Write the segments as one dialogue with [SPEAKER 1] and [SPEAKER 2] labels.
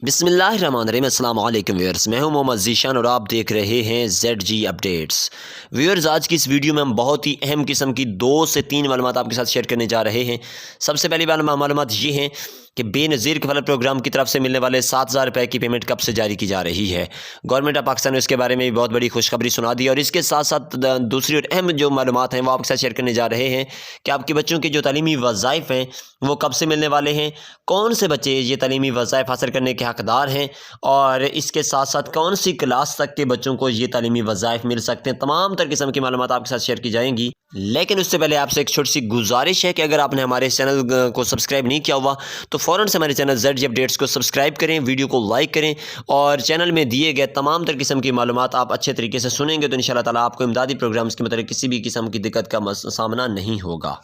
[SPEAKER 1] बिस्मिल्लाहिर्रहमानिर्रहीम। अस्सलाम वालेकुम व्यूअर्स, मैं हूं मोहम्मद ज़ीशान और आप देख रहे हैं ZG अपडेट्स। व्यूअर्स, आज की इस वीडियो में हम बहुत ही अहम किस्म की 2 से 3 मालूमात आपके साथ शेयर करने जा रहे हैं। सबसे पहली मालूमात ये हैं कि बेनज़ीर कफ़ालत प्रोग्राम की तरफ से मिलने वाले 7,000 रुपये की पेमेंट कब से जारी की जा रही है। गवर्नमेंट ऑफ पाकिस्तान ने इसके बारे में भी बहुत बड़ी खुशखबरी सुना दी और इसके साथ साथ दूसरी और अहम जो मालूमात हैं वो आपके साथ शेयर करने जा रहे हैं कि आपके बच्चों के जो तालीमी वज़ाइफ़ हैं वो कब से मिलने वाले हैं, कौन से बच्चे ये तालीमी वज़ाइफ़ हासिल करने के हक़दार हैं और इसके साथ साथ कौन सी क्लास तक के बच्चों को ये तालीमी वज़ाइफ़ मिल सकते हैं। तमाम तर किस्म की मालूमात आपके साथ शेयर की जाएंगी। लेकिन उससे पहले आपसे एक छोटी सी गुजारिश है कि अगर आपने हमारे चैनल को सब्सक्राइब नहीं किया हुआ तो फ़ौरन से हमारे चैनल ZG अपडेट्स को सब्सक्राइब करें, वीडियो को लाइक करें और चैनल में दिए गए तमाम तर किस्म की मालूमात आप अच्छे तरीके से सुनेंगे तो इंशाअल्लाह ताला आपको इमदादी प्रोग्राम्स के मतलब किसी भी किस्म की दिक्कत का सामना नहीं होगा।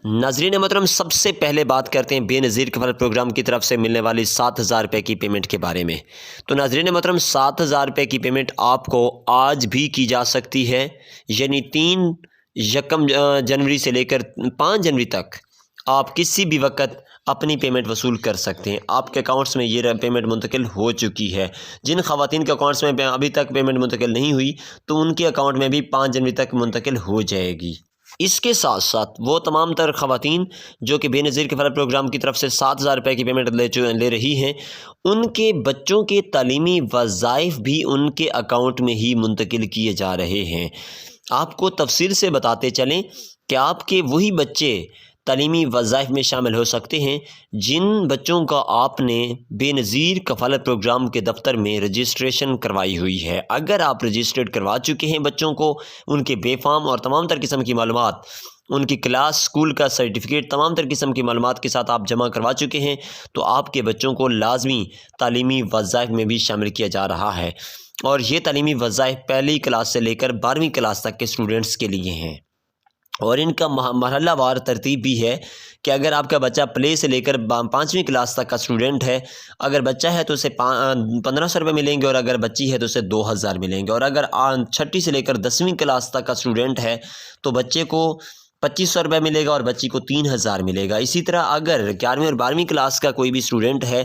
[SPEAKER 1] नाज़रीन मोहतरम, सबसे पहले बात करते हैं बेनज़ीर कफ़ालत प्रोग्राम की तरफ से मिलने वाली 7,000 रुपये की पेमेंट के बारे में। तो नाज़रीन मोहतरम, 7,000 रुपये की पेमेंट आपको आज भी की जा सकती है, यानी 3 जनवरी से लेकर 5 जनवरी तक आप किसी भी वक्त अपनी पेमेंट वसूल कर सकते हैं। आपके अकाउंट्स में ये पेमेंट मुंतकिल हो चुकी है। जिन ख़वातीन के अकाउंट्स में अभी तक पेमेंट मुंतकिल नहीं हुई तो उनके अकाउंट में भी 5 जनवरी तक मुंतकिल हो जाएगी। इसके साथ साथ वो तमाम तर ख़वातीन जो कि बेनज़ीर कफ़ालत प्रोग्राम की तरफ से 7,000 रुपये की पेमेंट ले रही हैं, उनके बच्चों के तालीमी वज़ाइफ़ भी उनके अकाउंट में ही मुंतकिल किए जा रहे हैं। आपको तफसील से बताते चलें कि आपके वही बच्चे तालीमी वज़ाइफ़ में शामिल हो सकते हैं जिन बच्चों का आपने बेनज़ीर कफ़ालत प्रोग्राम के दफ़्तर में रजिस्ट्रेशन करवाई हुई है। अगर आप रजिस्ट्रेट करवा चुके हैं बच्चों को, उनके बेफ़ाम और तमाम तर किस्म की मालूमात, उनकी क्लास, स्कूल का सर्टिफिकेट, तमाम तर किस्म की मालूमात के साथ आप जमा करवा चुके हैं तो आपके बच्चों को लाजमी तालीमी वज़ाइफ़ में भी शामिल किया जा रहा है। और ये तालीमी वज़ाइफ़ पहली क्लास से लेकर 12वीं क्लास तक के स्टूडेंट्स के लिए हैं और इनका मरहलावार तरतीब भी है कि अगर आपका बच्चा प्ले से लेकर 5वीं क्लास तक का स्टूडेंट है, अगर बच्चा है तो उसे 1,500 रुपये मिलेंगे और अगर बच्ची है तो उसे 2,000 मिलेंगे। और अगर 6ठी से लेकर 10वीं क्लास तक का स्टूडेंट है तो बच्चे को 2,500 रुपये मिलेगा और बच्ची को 3,000 मिलेगा। इसी तरह अगर 11वीं और 12वीं क्लास का कोई भी स्टूडेंट है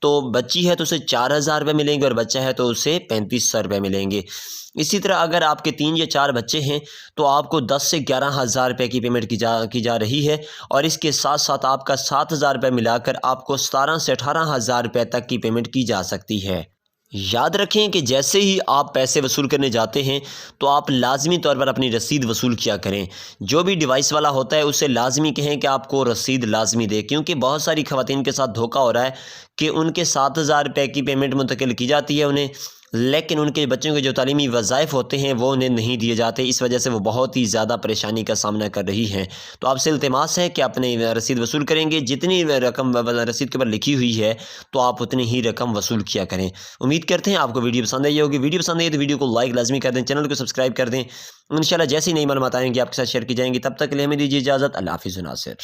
[SPEAKER 1] तो बच्ची है तो उसे 4,000 रुपये मिलेंगे और बच्चा है तो उसे 3,500 रुपये मिलेंगे। इसी तरह अगर आपके 3 या 4 बच्चे हैं तो आपको 10 से 11,000 रुपये की पेमेंट की जा रही है और इसके साथ साथ आपका 7,000 रुपये मिलाकर आपको 17 से 18,000 रुपये तक की पेमेंट की जा सकती है। याद रखें कि जैसे ही आप पैसे वसूल करने जाते हैं तो आप लाजमी तौर पर अपनी रसीद वसूल किया करें। जो भी डिवाइस वाला होता है उसे लाजमी कहें कि आपको रसीद लाजमी दे, क्योंकि बहुत सारी ख़वातीन के साथ धोखा हो रहा है कि उनके 7,000 रुपये की पेमेंट मुंतकिल की जाती है उन्हें, लेकिन उनके बच्चों के जो तालीमी वज़ाइफ़ होते हैं वो उन्हें नहीं दिए जाते। इस वजह से वो बहुत ही ज़्यादा परेशानी का सामना कर रही हैं। तो आपसे इल्तिमास है कि अपने रसीद वसूल करेंगे, जितनी रकम रसीद के ऊपर लिखी हुई है तो आप उतनी ही रकम वसूल किया करें। उम्मीद करते हैं आपको वीडियो पसंद आई होगी। वीडियो पसंद आई तो वीडियो को लाइक लाजमी कर दें, चैनल को सब्सक्राइब कर दें। इंशाल्लाह जैसी नई मालूमात आएंगी आपके साथ शेयर की जाएंगी। तब तक के लिए हमें दीजिए इजाज़त। अल्लाह हाफ़िज़ नासिर।